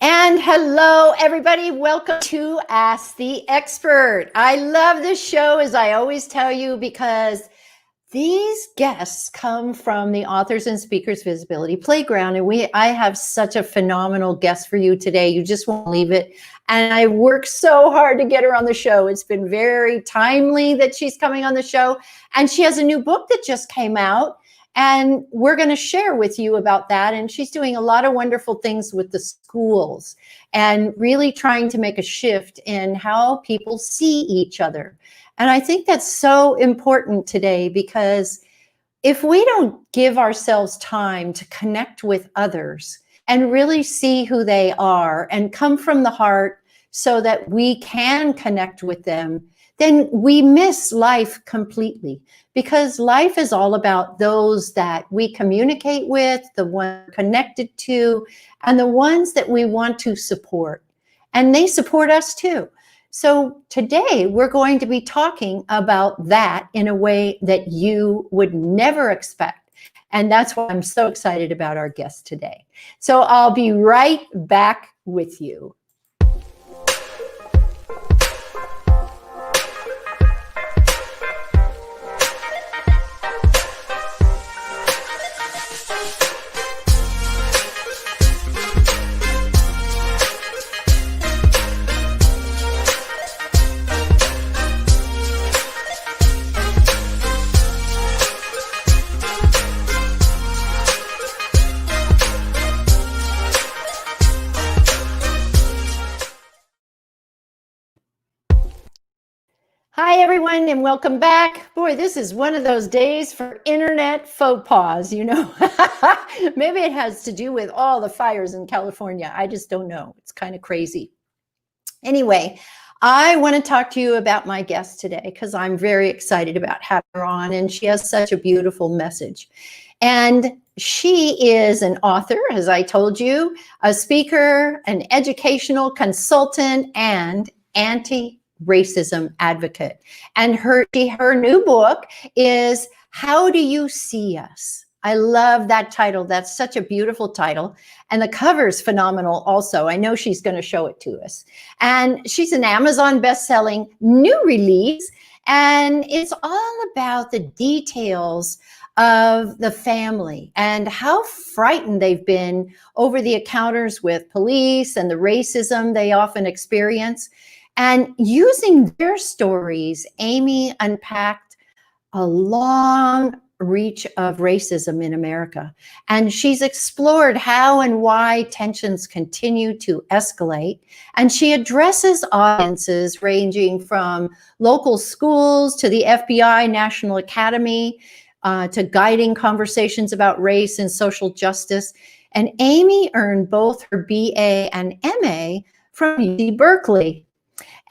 And hello, everybody. Welcome to Ask the Expert. I love this show, as I always tell you, because these guests come from the Authors and Speakers Visibility Playground. And I have such a phenomenal guest for you today. You just won't believe it. And I worked so hard to get her on the show. It's been very timely that she's coming on the show. And she has a new book that just came out. And we're going to share with you about that. And she's doing a lot of wonderful things with the schools and really trying to make a shift in how people see each other. And I think that's so important today, because if we don't give ourselves time to connect with others and really see who they are and come from the heart so that we can connect with them, then we miss life completely, because life is all about those that we communicate with, the ones connected to, and the ones that we want to support. And they support us too. So today we're going to be talking about that in a way that you would never expect. And that's why I'm so excited about our guest today. So I'll be right back with you. Hi, everyone, and welcome back. Boy, this is one of those days for internet faux pas, you know. Maybe it has to do with all the fires in California. I just don't know. It's kind of crazy. Anyway, I want to talk to you about my guest today because I'm very excited about having her on, and she has such a beautiful message. And she is an author, as I told you, a speaker, an educational consultant, and anti-racism advocate. And her new book is How Do You See Us? I love that title. That's such a beautiful title. And the cover's phenomenal also. I know she's going to show it to us. And she's an Amazon best-selling new release. And it's all about the details of the family and how frightened they've been over the encounters with police and the racism they often experience. And using their stories, Amy unpacked a long reach of racism in America. And she's explored how and why tensions continue to escalate. And she addresses audiences ranging from local schools to the FBI National Academy, to guiding conversations about race and social justice. And Amy earned both her BA and MA from UC Berkeley.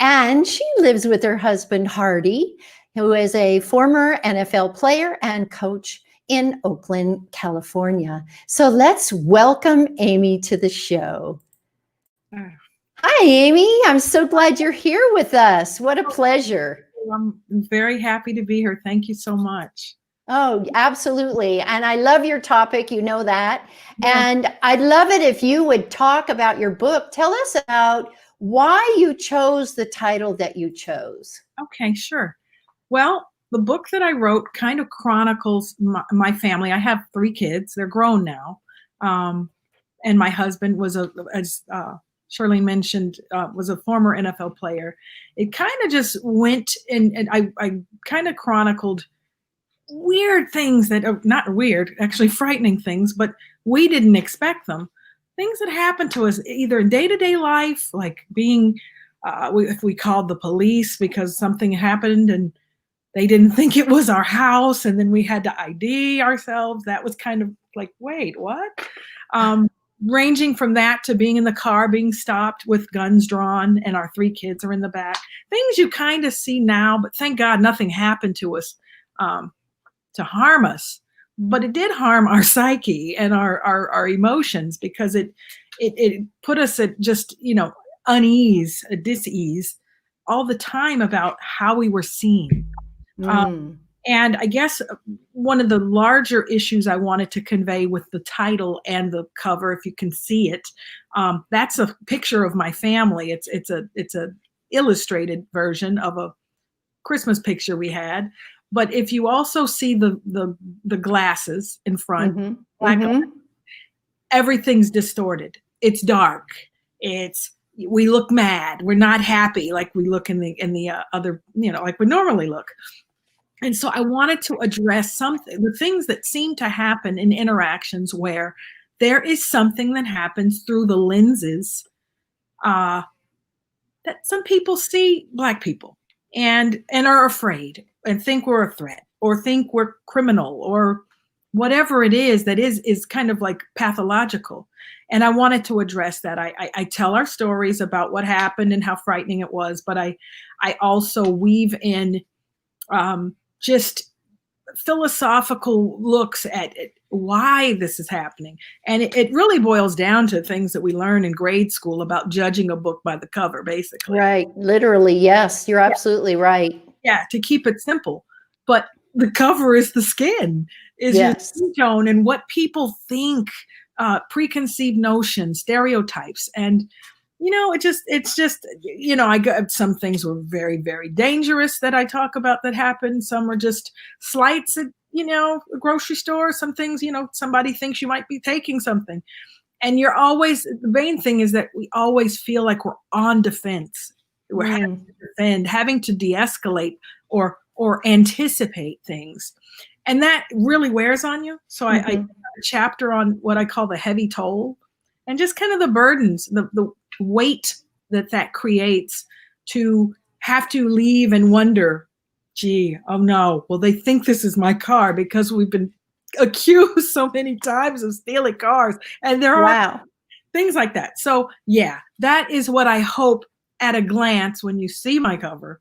And she lives with her husband, Hardy, who is a former NFL player and coach in Oakland, California. So let's welcome Amy to the show. Hi, Amy. I'm so glad you're here with us. What a pleasure. I'm very happy to be here. Thank you so much. Oh, absolutely. And I love your topic. You know that. Yeah. And I'd love it if you would talk about your book. Tell us about why you chose the title that you chose. Okay, sure. Well, the book that I wrote kind of chronicles my family. I have 3 kids. They're grown now. And my husband was, as Charlene mentioned, was a former NFL player. It kind of just went and I kind of chronicled weird things that are not weird, actually frightening things, but we didn't expect them. Things that happened to us either in day-to-day life, like being, we called the police because something happened and they didn't think it was our house, and then we had to ID ourselves. That was kind of like, wait, what? Ranging from that to being in the car, being stopped with guns drawn, and our 3 kids are in the back. Things you kind of see now, but thank God nothing happened to us to harm us. But it did harm our psyche and our emotions, because it put us at just, unease, a dis-ease all the time about how we were seen. And I guess one of the larger issues I wanted to convey with the title and the cover, if you can see it, that's a picture of my family. It's a illustrated version of a Christmas picture we had. But if you also see the glasses in front, black, everything's distorted. It's dark. We look mad. We're not happy like we look in the other, like we normally look. And so I wanted to address the things that seem to happen in interactions where there is something that happens through the lenses that some people see Black people and are afraid and think we're a threat or think we're criminal or whatever it is that is kind of like pathological. And I wanted to address that. I tell our stories about what happened and how frightening it was, but I also weave in just philosophical looks at why this is happening. And it really boils down to things that we learn in grade school about judging a book by the cover, basically. Right. Literally. Yes, you're absolutely right. Yeah, to keep it simple. But the cover is the skin, is your skin tone and what people think, preconceived notions, stereotypes. And it's just, I got some things were very, very dangerous that I talk about that happened. Some are just slights at, a grocery store. Some things, somebody thinks you might be taking something. And the main thing is that we always feel like we're on defense. We're having to defend, having to de-escalate or anticipate things. And that really wears on you. So I have a chapter on what I call the heavy toll and just kind of the burdens, the weight that creates to have to leave and wonder, gee, oh no, well, they think this is my car because we've been accused so many times of stealing cars. And there are things like that. So yeah, that is what I hope at a glance when you see my cover,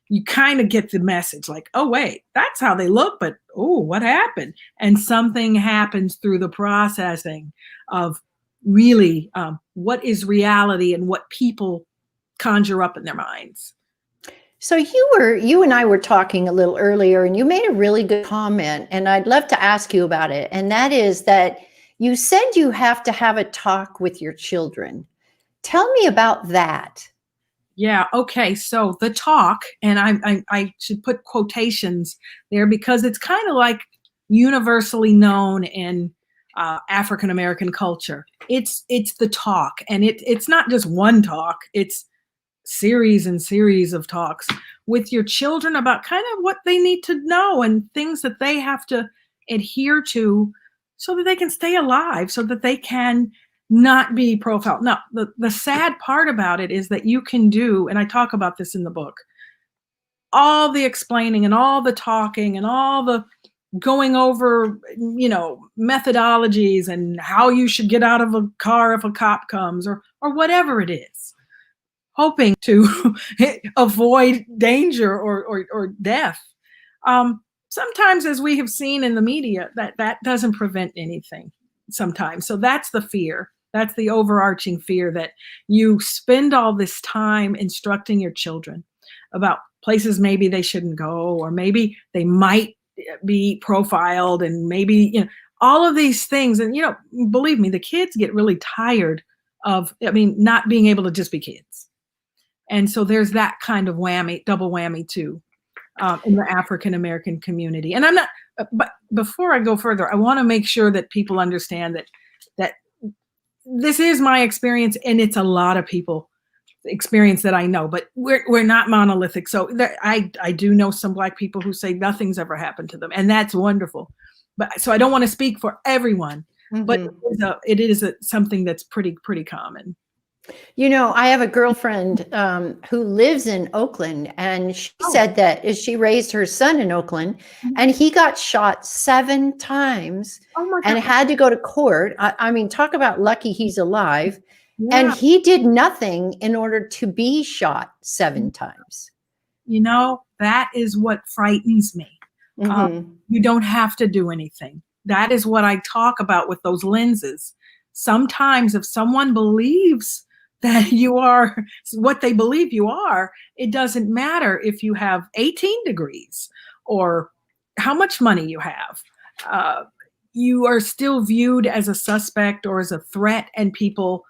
you kind of get the message like, oh, wait, that's how they look. But, oh, what happened? And something happens through the processing of really what is reality and what people conjure up in their minds. So you and I were talking a little earlier, and you made a really good comment, and I'd love to ask you about it. And that is that you said you have to have a talk with your children. Tell me about that. Yeah. Okay. So the talk, and I should put quotations there because it's kind of like universally known in African American culture. It's the talk, and it's not just one talk. It's series and series of talks with your children about kind of what they need to know and things that they have to adhere to so that they can stay alive, so that they can not be profiled. Now, the sad part about it is that you can do, and I talk about this in the book, all the explaining and all the talking and all the going over, methodologies and how you should get out of a car if a cop comes or whatever it is, hoping to avoid danger or death. Sometimes, as we have seen in the media, that doesn't prevent anything sometimes. So that's the fear. That's the overarching fear, that you spend all this time instructing your children about places maybe they shouldn't go, or maybe they might be profiled, and maybe, all of these things. And, believe me, the kids get really tired of, not being able to just be kids. And so there's that kind of double whammy too, in the African American community. And but before I go further, I want to make sure that people understand that this is my experience, and it's a lot of people experience that I know, but we're not monolithic. So I do know some Black people who say nothing's ever happened to them, and that's wonderful. But so I don't want to speak for everyone, but it is something that's pretty common. I have a girlfriend who lives in Oakland, and she said that she raised her son in Oakland, and he got shot 7 times and had to go to court. I mean, talk about lucky he's alive. Yeah. And he did nothing in order to be shot 7 times. That is what frightens me. You don't have to do anything. That is what I talk about with those lenses. Sometimes if someone believes that you are what they believe you are, it doesn't matter if you have 18 degrees or how much money you have. you are still viewed as a suspect or as a threat, and people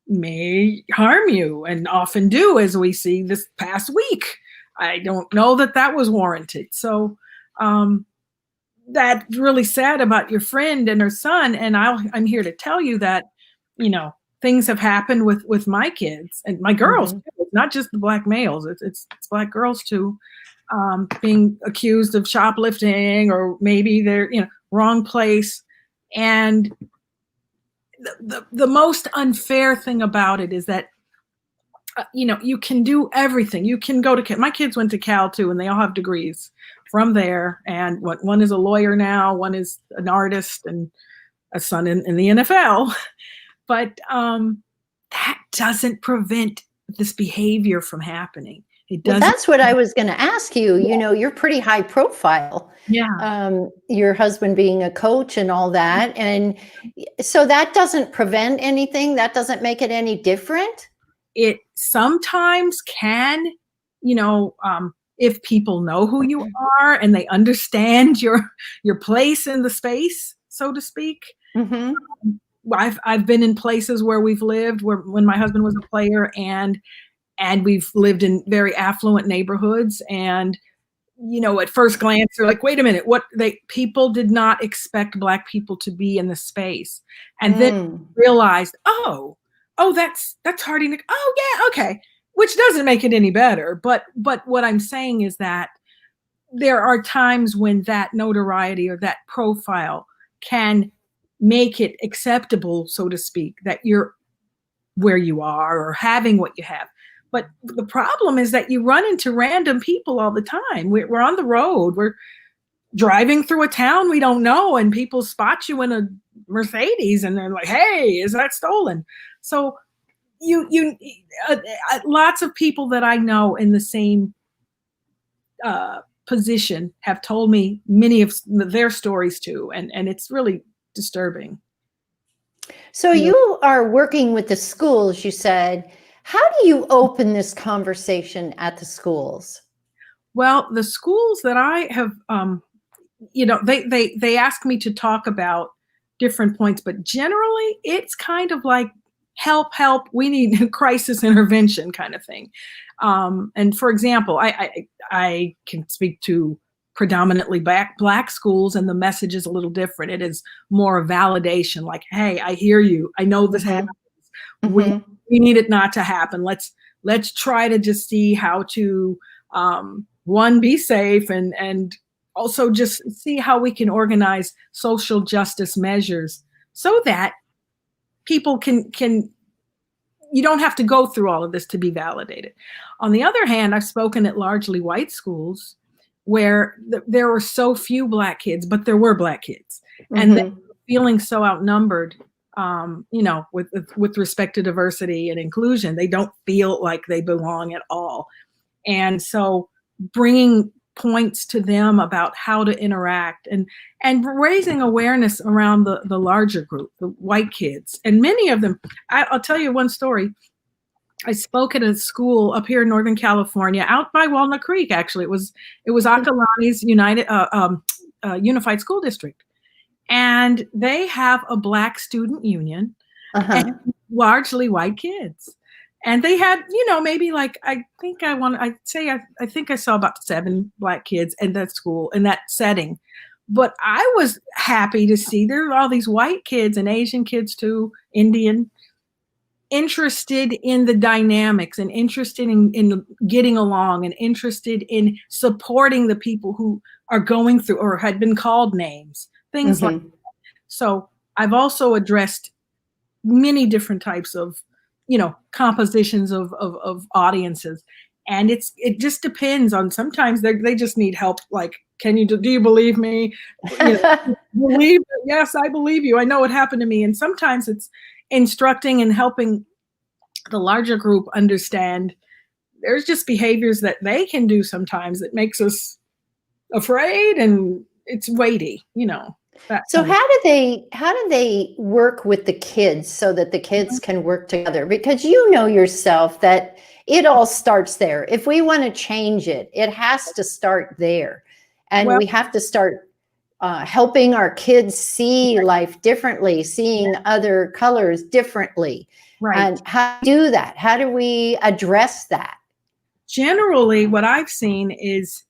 may harm you, and often do, as we see this past week. I don't know that that was warranted. So that's really sad about your friend and her son. And I'm here to tell you that, things have happened with my kids and my girls, too. It's not just the black males. It's black girls too, being accused of shoplifting, or maybe they're, wrong place. And the most unfair thing about it is that, you can do everything. You can go to, my kids went to Cal too, and they all have degrees from there. And one is a lawyer now, one is an artist, and a son in the NFL. But that doesn't prevent this behavior from happening. It doesn't. Well, that's what I was going to ask you. Yeah. You're pretty high profile. Yeah. Your husband being a coach and all that. And so that doesn't prevent anything. That doesn't make it any different. It sometimes can, if people know who you are and they understand your place in the space, so to speak. Mm-hmm. I've been in places where we've lived when my husband was a player, and we've lived in very affluent neighborhoods, and at first glance they're like, wait a minute, people did not expect Black people to be in the space, and then realized, oh, that's Harding. Oh yeah, okay, which doesn't make it any better. But what I'm saying is that there are times when that notoriety or that profile can make it acceptable, so to speak, that you're where you are or having what you have. But the problem is that you run into random people all the time. We're on the road. We're driving through a town we don't know, and people spot you in a Mercedes, and they're like, hey, is that stolen? So you lots of people that I know in the same position have told me many of their stories too. And it's really disturbing. So you are working with the schools, you said. How do you open this conversation at the schools? Well, the schools that I have, they ask me to talk about different points, but generally it's kind of like, help, we need crisis intervention kind of thing. And for example, I can speak to predominantly black schools, and the message is a little different. It is more a validation, like, hey, I hear you. I know this happens. We need it not to happen. Let's try to just see how to, one, be safe, and also just see how we can organize social justice measures so that people can you don't have to go through all of this to be validated. On the other hand, I've spoken at largely white schools where there were so few Black kids, but there were Black kids, and they were feeling so outnumbered. With respect to diversity and inclusion, they don't feel like they belong at all. And so bringing points to them about how to interact and raising awareness around the larger group, the white kids. And many of them, I'll tell you one story. I spoke at a school up here in Northern California, out by Walnut Creek, actually. It was Akalani's Unified School District. And they have a Black student union and largely white kids. And they had, maybe like, I think I saw about 7 Black kids in that school, in that setting. But I was happy to see there are all these white kids and Asian kids too, Indian, interested in the dynamics and interested in getting along and interested in supporting the people who are going through or had been called names. Things like that. So I've also addressed many different types of, compositions of audiences. And it just depends on, sometimes they just need help. Like, do you believe me? Yes, I believe you. I know what happened to me. And sometimes it's instructing and helping the larger group understand there's just behaviors that they can do sometimes that makes us afraid, and it's weighty, So how do they work with the kids so that the kids can work together? Because you know yourself that it all starts there. If we want to change it, it has to start there. And we have to start helping our kids see life differently, seeing other colors differently. Right. And how do we do that? How do we address that? Generally, what I've seen is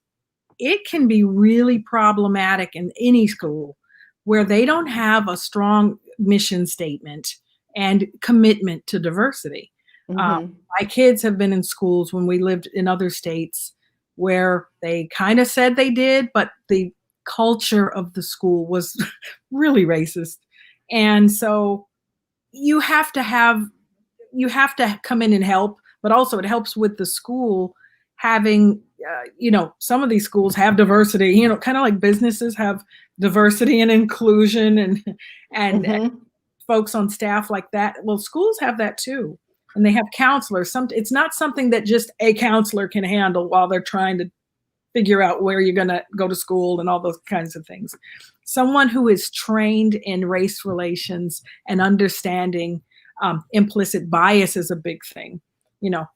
it can be really problematic in any school where they don't have a strong mission statement and commitment to diversity. My kids have been in schools when we lived in other states where they kind of said they did, but the culture of the school was really racist. And so you have to come in and help, but also it helps with the school having, some of these schools have diversity, kind of like businesses have diversity and inclusion and folks on staff like that. Well, schools have that too. And they have counselors. It's not something that just a counselor can handle while they're trying to figure out where you're going to go to school and all those kinds of things. Someone who is trained in race relations and understanding implicit bias is a big thing.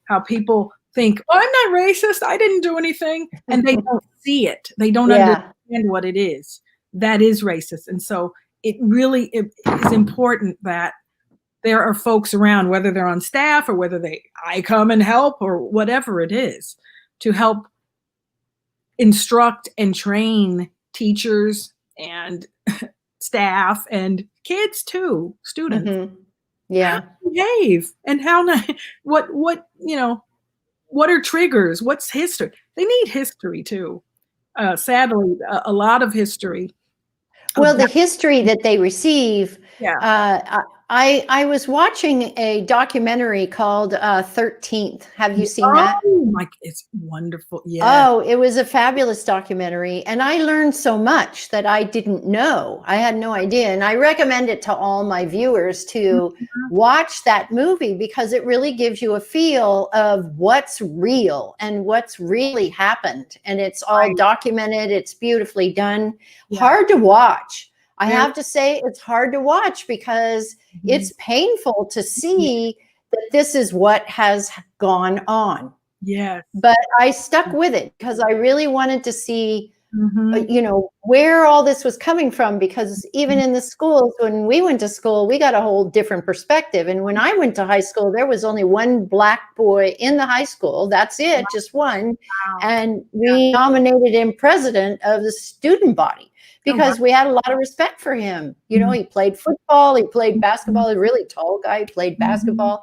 How people think, oh, I'm not racist, I didn't do anything. And they don't see it. They don't understand what it is. That is racist. And so it is important that there are folks around, whether they're on staff or whether I come and help or whatever it is, to help instruct and train teachers and staff and kids too, students. How to behave and what are triggers? What's history? They need history too. Sadly, a lot of history. Well, the history that they receive. I was watching a documentary called 13th. Have you seen that? Oh, it's wonderful. Yeah. Oh, it was a fabulous documentary. And I learned so much that I didn't know. I had no idea. And I recommend it to all my viewers to watch that movie because it really gives you a feel of what's real and what's really happened. And it's all documented. It's beautifully done. Hard to watch. I have to say it's hard to watch because it's painful to see that this is what has gone on. Yes. But I stuck with it because I really wanted to see, where all this was coming from, because even in the schools, when we went to school, we got a whole different perspective. And when I went to high school, there was only one Black boy in the high school. That's it, just one. Wow. And we nominated him president of the student body because we had a lot of respect for him. He played football, he played basketball, a really tall guy, he played basketball,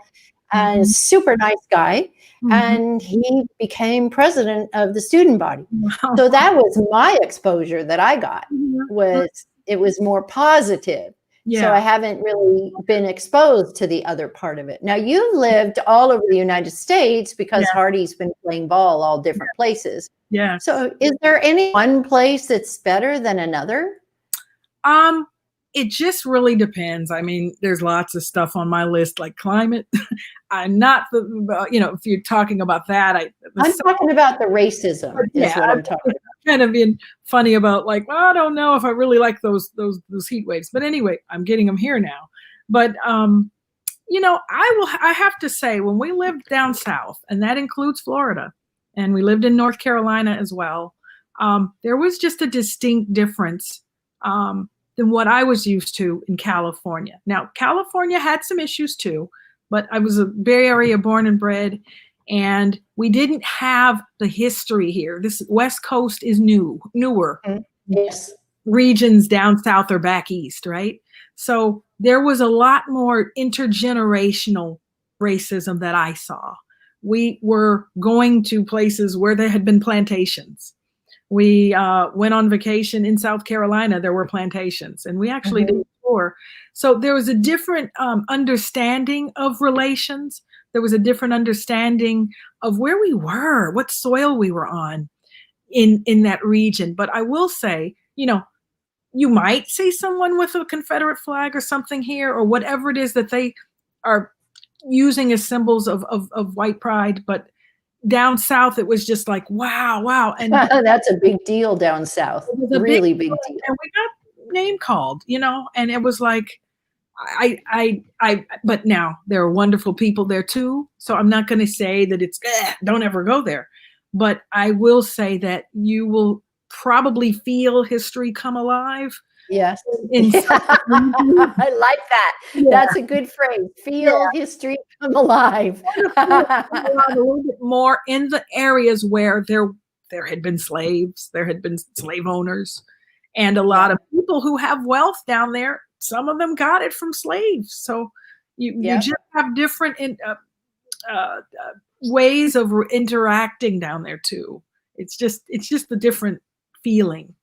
and super nice guy. And he became president of the student body. Wow. So that was my exposure that I got. It was more positive. Yeah. So I haven't really been exposed to the other part of it. Now you've lived all over the United States because Hardy's been playing ball all different places. Yeah. So is there any one place that's better than another? It just really depends. I mean, there's lots of stuff on my list, like climate. I'm not if you're talking about that, I'm talking about the racism is what I'm talking about. Kind of being funny about I don't know if I really like those heat waves. But anyway, I'm getting them here now. But I have to say, when we lived down south, and that includes Florida, and we lived in North Carolina as well, there was just a distinct difference than what I was used to in California. Now, California had some issues too, but I was a Bay Area born and bred, and we didn't have the history here. This West Coast is newer. Yes. Regions down south or back east, right? So there was a lot more intergenerational racism that I saw. We were going to places where there had been plantations. We went on vacation in South Carolina. There were plantations, and we actually did a tour. So there was a different understanding of relations. There was a different understanding of where we were, what soil we were on in that region. But I will say, you might see someone with a Confederate flag or something here, or whatever it is that they are using as symbols of white pride. But down south, it was just like, wow. And that's a big deal down south. Really big deal. And we got name called, and it was like, but now there are wonderful people there too. So I'm not going to say that it's, don't ever go there. But I will say that you will probably feel history come alive. Yes. In some I like that. yeah, That's a good phrase. yeah. Feel history come alive. Feel it come alive a little bit more in the areas where there had been slaves, there had been slave owners, and a lot Yeah. of people who have wealth down there. Some of them got it from slaves. So you Yep. just have different ways of interacting down there too. It's just the different feeling.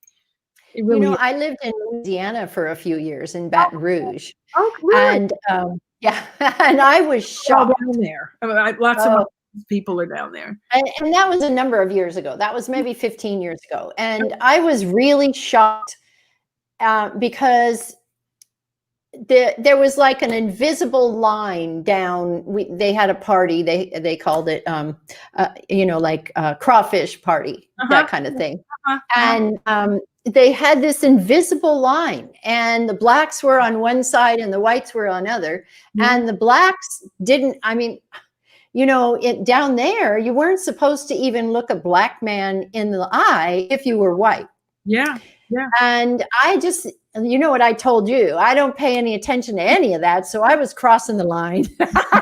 It You really know, is. I lived in Louisiana for a few years in Baton Rouge, Oh, really? and yeah, and I was All shocked. down there. I mean, lots of my people are down there. And that was a number of years ago. That was maybe 15 years ago, and I was really shocked because there was like an invisible line down. They had a party. They called it, like crawfish party, that kind of thing. And they had this invisible line, and the blacks were on one side and the whites were on other. And the blacks didn't. I mean, down there, you weren't supposed to even look a black man in the eye if you were white. Yeah. Yeah. And I just, what I told you, I don't pay any attention to any of that. So I was crossing the line,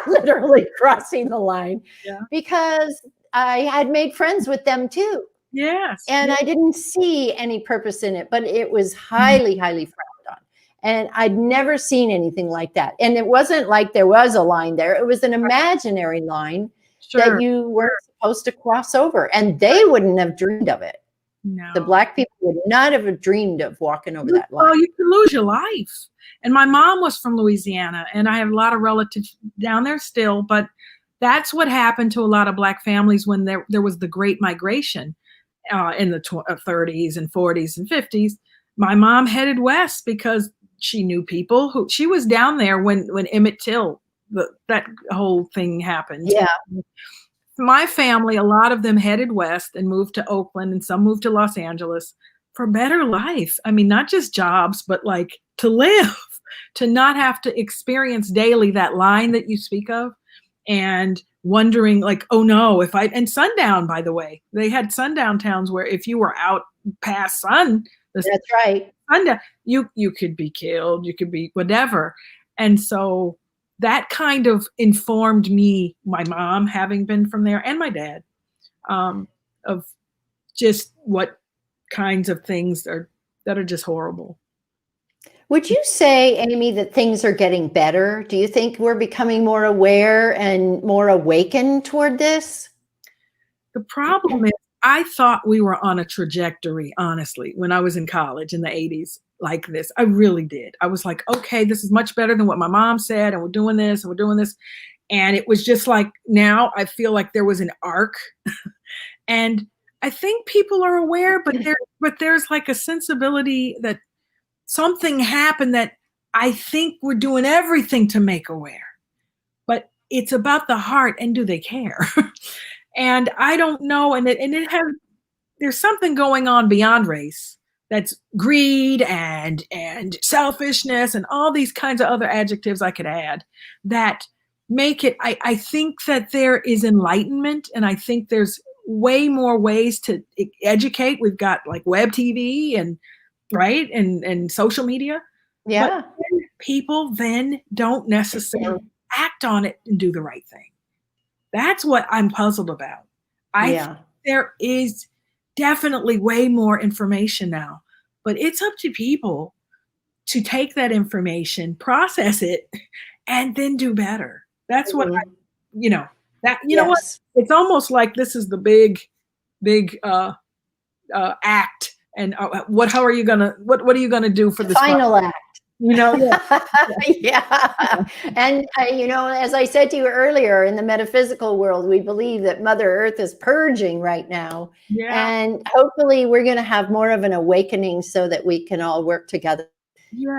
literally crossing the line, because I had made friends with them too. Yes. And I didn't see any purpose in it, but it was highly, highly frowned on. And I'd never seen anything like that. And it wasn't like there was a line there. It was an imaginary line that you weren't supposed to cross over. And they wouldn't have dreamed of it. No. The black people would not have dreamed of walking over that line. Oh, you could lose your life. And my mom was from Louisiana, and I have a lot of relatives down there still, but that's what happened to a lot of black families when there was the Great Migration in the 30s and 40s and 50s. My mom headed west because she knew people who, she was down there when Emmett Till, that whole thing happened. Yeah. My family, a lot of them headed west and moved to Oakland, and some moved to Los Angeles for better life. I mean, not just jobs, but like to live, to not have to experience daily that line that you speak of, and wondering like, oh no, and sundown, by the way, they had sundown towns where if you were out past that's right. Sundown, you could be killed, you could be whatever. And so that kind of informed me, my mom having been from there, and my dad, of just what kinds of things that are just horrible. Would you say, Amy, that things are getting better? Do you think we're becoming more aware and more awakened toward this? The problem is, I thought we were on a trajectory, honestly, when I was in college in the 80s. Like this, I really did. I was like, okay, this is much better than what my mom said, and we're doing this and we're doing this. And it was just like, now I feel like there was an arc. And I think people are aware, but there's like a sensibility that something happened that I think we're doing everything to make aware. But it's about the heart, and do they care? And I don't know. And there's something going on beyond race. That's greed and selfishness and all these kinds of other adjectives I could add that make it, I think that there is enlightenment, and I think there's way more ways to educate. We've got like web TV and social media. Yeah. But people then don't necessarily act on it and do the right thing. That's what I'm puzzled about. I think there is definitely way more information now, but it's up to people to take that information, process it, and then do better. That's what know what, it's almost like this is the big act. And how are you gonna, what are you gonna do for this final act? Yeah. And as I said to you earlier, in the metaphysical world, we believe that Mother Earth is purging right now. Yeah. And hopefully we're going to have more of an awakening so that we can all work together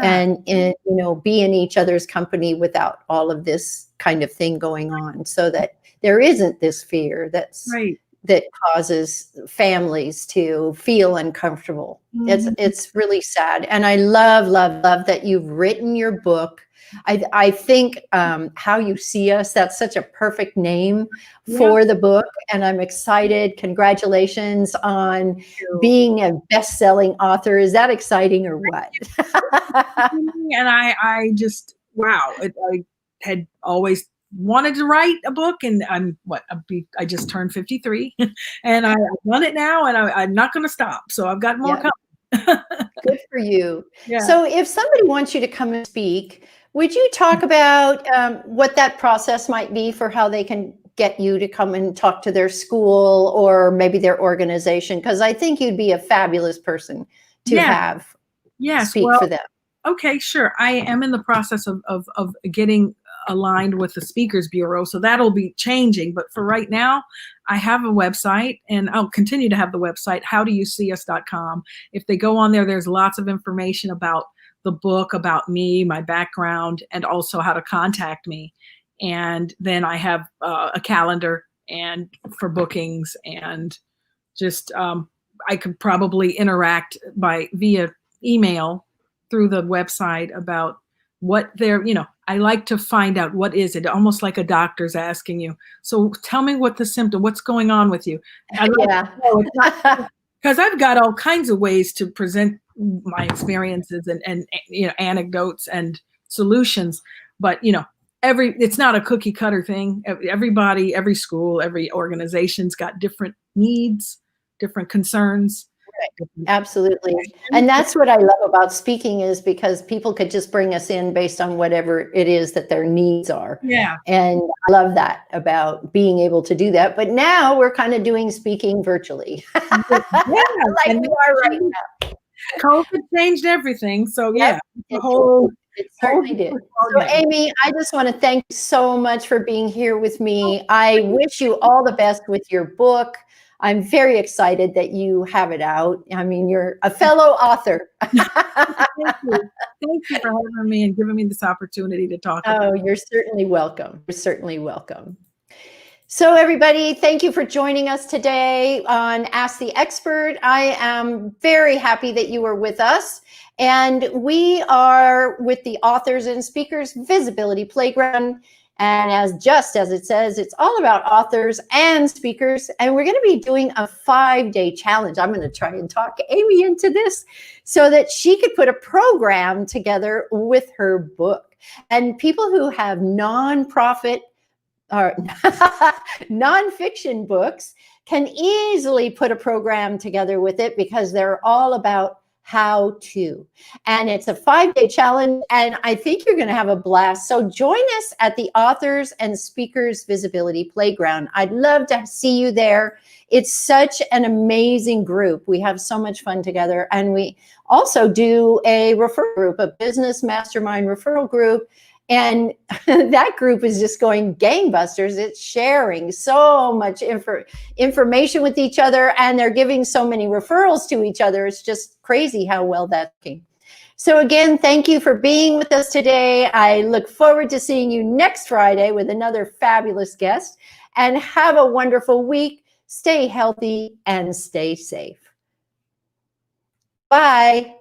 and be in each other's company without all of this kind of thing going on, so that there isn't this fear that's that causes families to feel uncomfortable. It's really sad. And I love, love, love that you've written your book. I think How You See Us, that's such a perfect name for the book. And I'm excited. Congratulations on being a best-selling author. Is that exciting or what? And I just, wow. I had always wanted to write a book, and I just turned 53 and I've done it now, and I'm not going to stop. So I've got more coming. Good for you. Yeah. So if somebody wants you to come and speak, would you talk about what that process might be for how they can get you to come and talk to their school or maybe their organization? Because I think you'd be a fabulous person to have speak for them. Okay, sure. I am in the process of getting aligned with the Speakers Bureau, so that'll be changing. But for right now, I have a website, and I'll continue to have the website, howdoyouseeus.com. If they go on there, there's lots of information about the book, about me, my background, and also how to contact me. And then I have a calendar and for bookings, and just I could probably interact via email through the website about what they're, I like to find out what is it, almost like a doctor's asking you. So tell me what the symptom, what's going on with you. Because I've got all kinds of ways to present my experiences and anecdotes and solutions, but it's not a cookie cutter thing. Everybody, every school, every organization's got different needs, different concerns. Right. Absolutely. And that's what I love about speaking, is because people could just bring us in based on whatever it is that their needs are. Yeah. And I love that about being able to do that. But now we're kind of doing speaking virtually. Like we are right now. COVID changed everything. So it certainly did. So Amy, I just want to thank you so much for being here with me. I wish you all the best with your book. I'm very excited that you have it out. I mean, you're a fellow author. Thank you. Thank you for having me and giving me this opportunity to talk about it. You're certainly welcome. You're certainly welcome. So everybody, thank you for joining us today on Ask the Expert. I am very happy that you were with us. And we are with the Authors and Speakers Visibility Playground. And just as it says, it's all about authors and speakers. And we're going to be doing a 5-day challenge. I'm going to try and talk Amy into this so that she could put a program together with her book. And people who have nonprofit or nonfiction books can easily put a program together with it, because they're all about how to. And it's a 5-day challenge, and I think you're going to have a blast. So join us at the Authors and Speakers Visibility Playground. I'd love to see you there. It's such an amazing group. We have so much fun together. And we also do a referral group, a business mastermind referral group. And that group is just going gangbusters. It's sharing so much information with each other, and they're giving so many referrals to each other. It's just crazy how well that's working. So again, thank you for being with us today. I look forward to seeing you next Friday with another fabulous guest. And have a wonderful week. Stay healthy and stay safe. Bye.